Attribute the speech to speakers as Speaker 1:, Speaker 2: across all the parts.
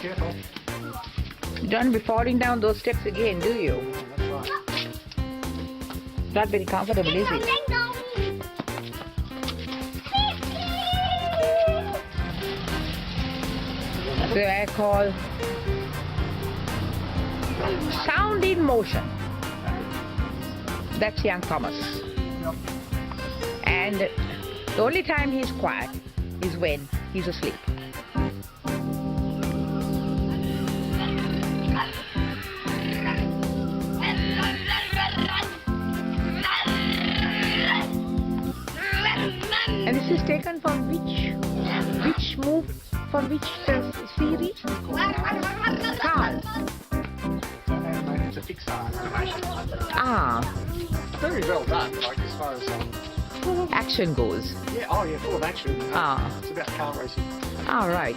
Speaker 1: Careful.
Speaker 2: You don't be falling down those steps again, do you?
Speaker 1: That's right.
Speaker 2: Not very comfortable, is it? So I call sound in motion. That's young Thomas. And the only time he's quiet is when he's asleep. And this is taken from which move, from which series? Carl.
Speaker 1: It's a Pixar animation.
Speaker 2: Ah,
Speaker 1: Very well done, like as far as
Speaker 2: action goes.
Speaker 1: yeah, oh yeah, full of action.
Speaker 2: Ah.
Speaker 1: It's about car racing.
Speaker 2: All right.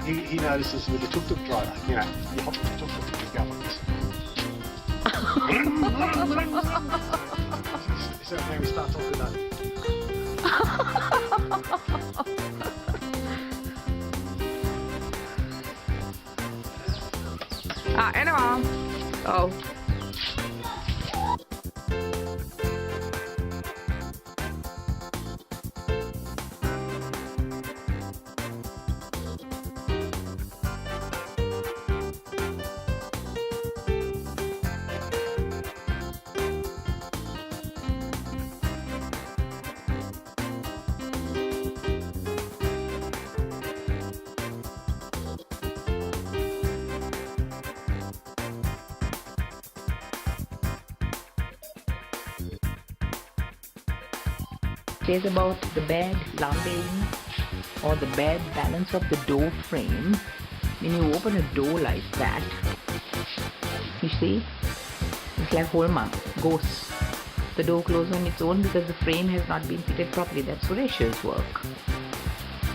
Speaker 1: He notices with the tuk-tuk driver, you know, you hop on the tuk-tuk and you go like this. So now we start talking about
Speaker 2: Anyway. Oh. Says about the bad lumbering or the bad balance of the door frame. When you open a door like that, you see, it's like hallmark, ghosts. The door closes on its own because the frame has not been fitted properly. That's Suresh's work.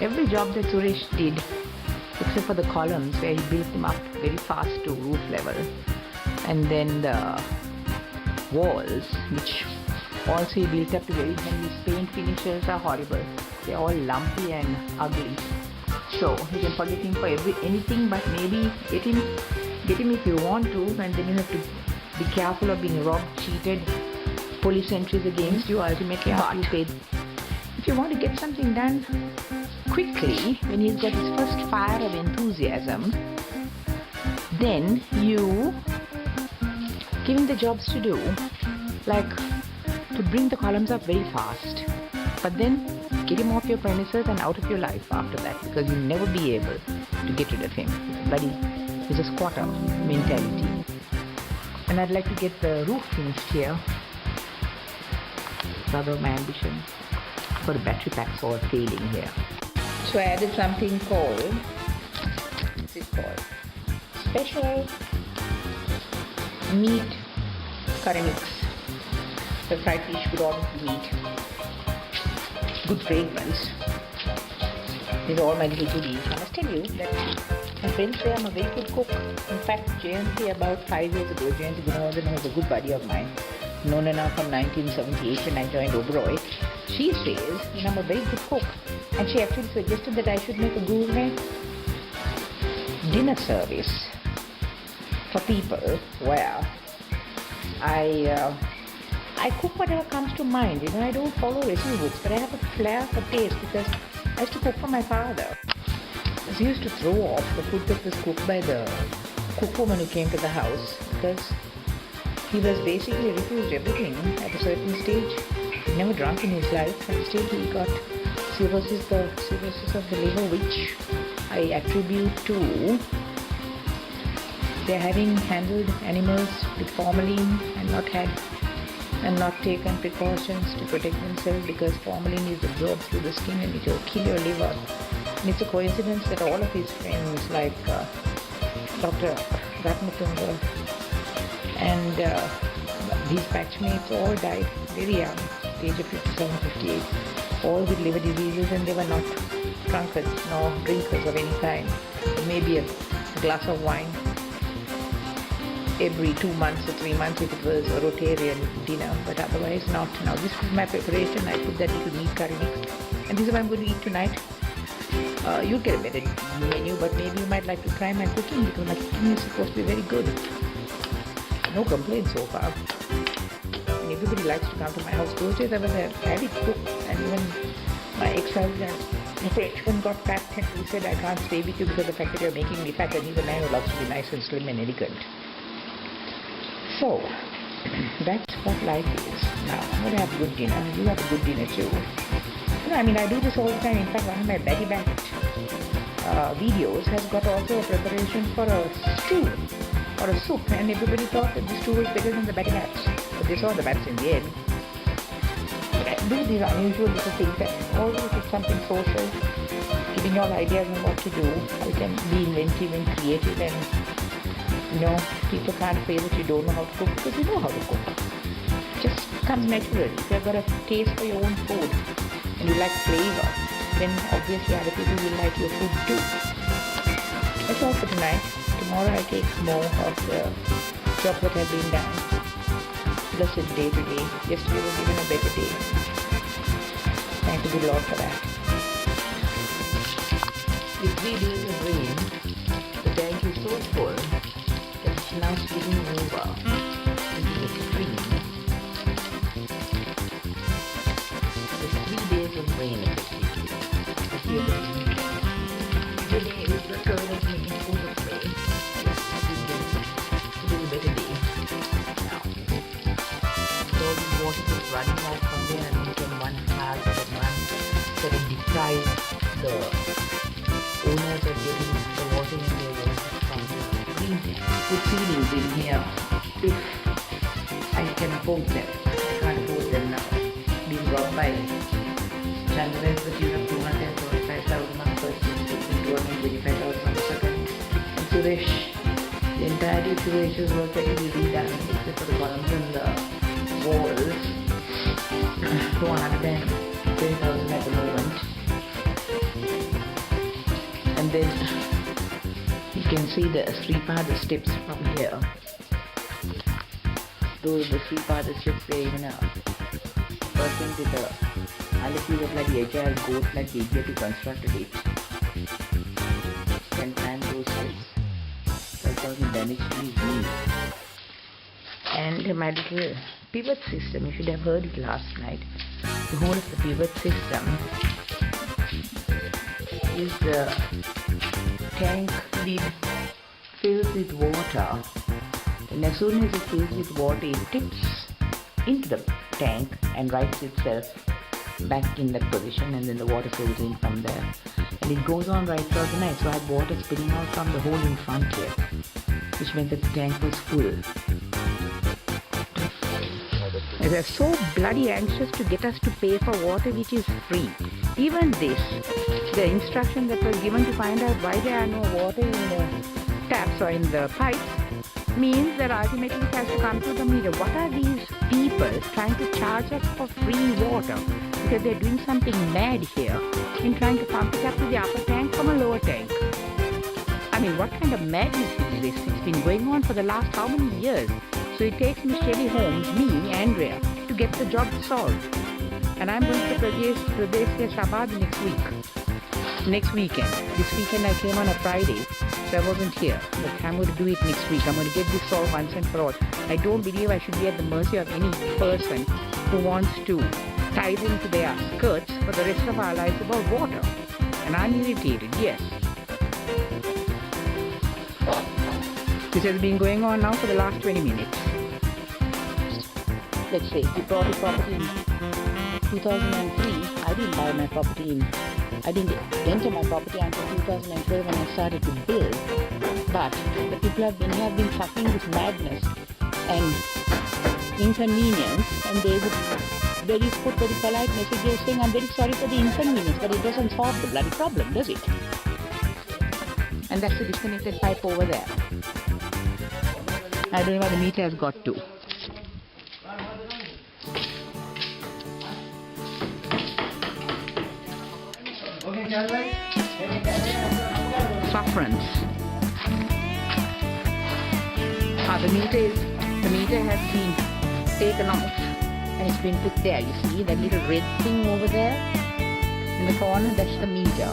Speaker 2: Every job that Suresh did, except for the columns where he built them up very fast to roof level, and then the walls, which also he built up to very, and his paint finishes are horrible. They're all lumpy and ugly. So you can forget him for anything, but maybe get him if you want to, and then you have to be careful of being robbed, cheated, police entries against you ultimately after you paid. If you want to get something done quickly, when he's got his first fire of enthusiasm, then you give him the jobs to do, like to bring the columns up very fast, but then get him off your premises and out of your life after that, because you'll never be able to get rid of him. Bloody, he's a squatter mentality. And I'd like to get the roof finished here. Rather my ambition. For the battery packs all failing here. So I added something called, what's it called? Special meat curry mix. The fried fish with all meat. Good fragrance. These are all my little goodies. I must tell you that my friends say I'm a very good cook. In fact, Jayanti, about 5 years ago, Jayanti Gunawardhan was a good buddy of mine, known her now from 1978 when I joined Oberoi. She says that I'm a very good cook, and she actually suggested that I should make a gourmet dinner service for people where I cook whatever comes to mind. You know, I don't follow recipe books, but I have a flair for taste because I used to cook for my father. He used to throw off the food that was cooked by the cookwoman who came to the house because he was basically refused everything at a certain stage. He never drunk in his life, and still he got cirrhosis of the liver, which I attribute to their having handled animals with formalin and not taken precautions to protect themselves, because formalin is absorbed through the skin and it will kill your liver. And it's a coincidence that all of his friends like Dr. Ratnatunga and these batchmates all died very young, at the age of 57, 58, all with liver diseases, and they were not drunkards nor drinkers of any kind. Maybe a glass of wine every 2 months or 3 months if it was a Rotarian dinner, but otherwise not. Now this is my preparation. I put that little meat curry mix, and this is what I'm going to eat tonight. You get a better menu, but maybe you might like to try my cooking because my cooking is supposed to be very good. No complaints so far. And everybody likes to come to my house. Those days I was a avid cook, and even my ex-husband, Frenchman, got fat and he said, I can't stay with you because of the fact that you're making me fat, and he's a man who loves to be nice and slim and elegant. So, that's what life is. Now, I'm going to have a good dinner. You have a good dinner too. I mean, I do this all the time. In fact, one of my Betty Bandit videos has got also a preparation for a stew or a soup, and everybody thought that the stew was better than the Betty Bats. But they saw the bats in the end. But I do these unusual little things that always it's something social, giving you all ideas on what to do. I can be inventive and creative, and people can't say that you don't know how to cook because you know how to cook. Just comes naturally. If you've got a taste for your own food and you like flavor, then obviously other people will like your food too. That's all for tonight. Tomorrow I take more of the job that have been done. Blessed day today. Yesterday was even a better day. Thank the good Lord for that. With 3 days of rain, the tank is so full that it's now spilling over into the stream. Of rain effectively. Today is the third of making food of rain. It is a better day. Now, all the water is running out from there, and then one has and one sort of deprives the owners of getting the water in their water from the green. Put ceilings in here if I can afford them. I can't afford them now. Being brought by Chandra, but you have 225,000 on the first mistake and 225,000 on the second. And Suresh, the entirety of Suresh's work that will be redone except for the columns and the walls. 220,000 at the moment. And then you can see the Sripada steps from here. Those the Sripada steps, they even a person with a unless you look like the agile goat like the idiot who constructed it can climb those steps without causing damage to his knee. And my little pivot system, you should have heard it last night. The whole of the pivot system is the tank lid fills with water, and as soon as it fills with water it tips into the tank and rights itself back in that position, and then the water flows in from there, and it goes on right throughout the night. So I had water spilling out from the hole in front here, which meant that the tank was full. And they're so bloody anxious to get us to pay for water which is free. Even this, the instruction that was given to find out why there are no water in the taps or in the pipes, means that ultimately it has to come to the meter. What are these people trying to charge us for free water? Because they're doing something mad here in trying to pump it up to the upper tank from a lower tank. I mean, what kind of madness is this? It's been going on for the last how many years? So it takes Miss Shelley Holmes, me, Andrea, to get the job solved. And I'm going to Pradesh Sabad next weekend. This weekend I came on a Friday, so I wasn't here. But I'm going to do it next week. I'm going to get this solved once and for all. I don't believe I should be at the mercy of any person who wants to tie into their skirts for the rest of our lives about water. And I'm irritated, yes. This has been going on now for the last 20 minutes. Let's say, we bought a property in 2003. I didn't buy my property I didn't enter my property until 2012 when I started to build. But the people have been suffering this madness and inconvenience, and they would put very polite messages saying, I'm very sorry for the inconvenience, but it doesn't solve the bloody problem, does it? And that's the disconnected pipe over there. I don't know where the meter has got to. Sufferance. The meter has been taken off and it's been put there. You see that little red thing over there in the corner? That's the meter.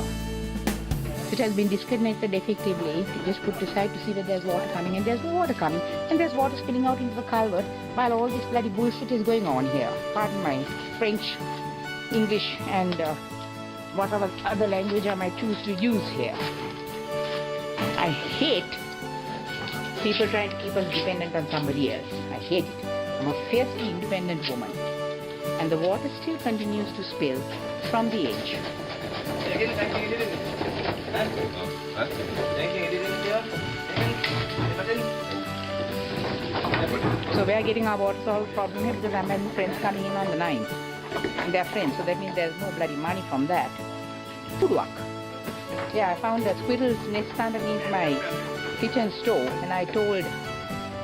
Speaker 2: which has been disconnected effectively. You just put aside to see that there's water coming, and there's no water coming, and there's water spilling out into the culvert while all this bloody bullshit is going on here. Pardon my French, English, and whatever other language I might choose to use here. I hate people trying to keep us dependent on somebody else. I hate it. I'm a fiercely independent woman. And the water still continues to spill from the edge. So we are getting our water solved problem here because I'm having friends coming in on the 9th. And they're friends, so that means there's no bloody money from that. Good luck. Yeah, I found a squirrel's nest underneath my kitchen stove, and I told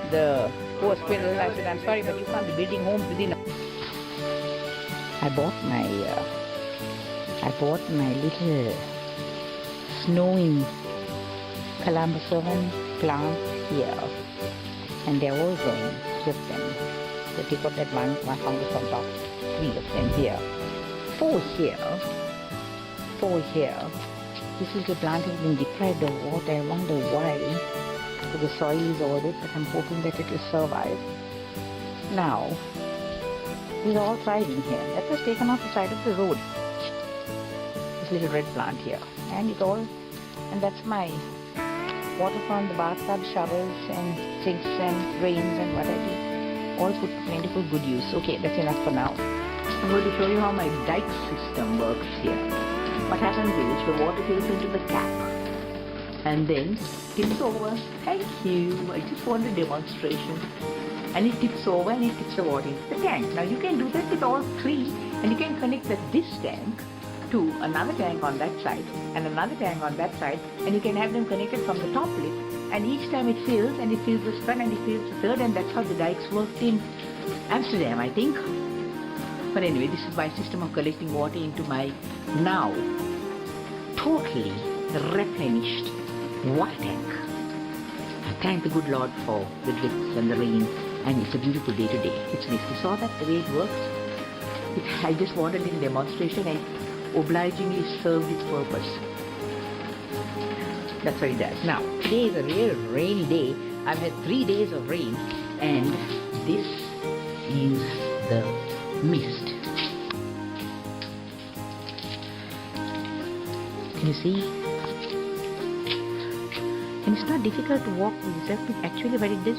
Speaker 2: the poor squirrel, I said, I'm sorry, but you can't be building homes within I bought my little snowing columbusum plants here, and they're all growing, just them. The tip of that one fungus on top, 3 of them here, 4 here. This little plant has been deprived of water. I wonder why. So the soil is all it, but I'm hoping that it will survive. Now, these are all thriving here. That was taken off the side of the road. This little red plant here. And that's my water from the bathtub, showers and sinks and drains and what I do. All put to plentiful good use. Okay, that's enough for now. I'm going to show you how my dike system works here. What happens is the water fills into the cap and then tips over. Thank you. I just want a demonstration. And it tips over and it tips the water into the tank. Now you can do that with all 3, and you can connect this tank to another tank on that side and another tank on that side, and you can have them connected from the top lip, and each time it fills, and it fills this one and it fills the third, and that's how the dikes worked in Amsterdam, I think. But anyway, this is my system of collecting water into my now totally replenished water tank. I thank the good Lord for the drips and the rain, and it's a beautiful day today. It's nice. You saw that, the way it works? I just wanted in demonstration and obligingly served its purpose. That's what it does. Now, today is a real rainy day. I've had 3 days of rain, and this is the mist. Can you see? And it's not difficult to walk with this, actually, but it does.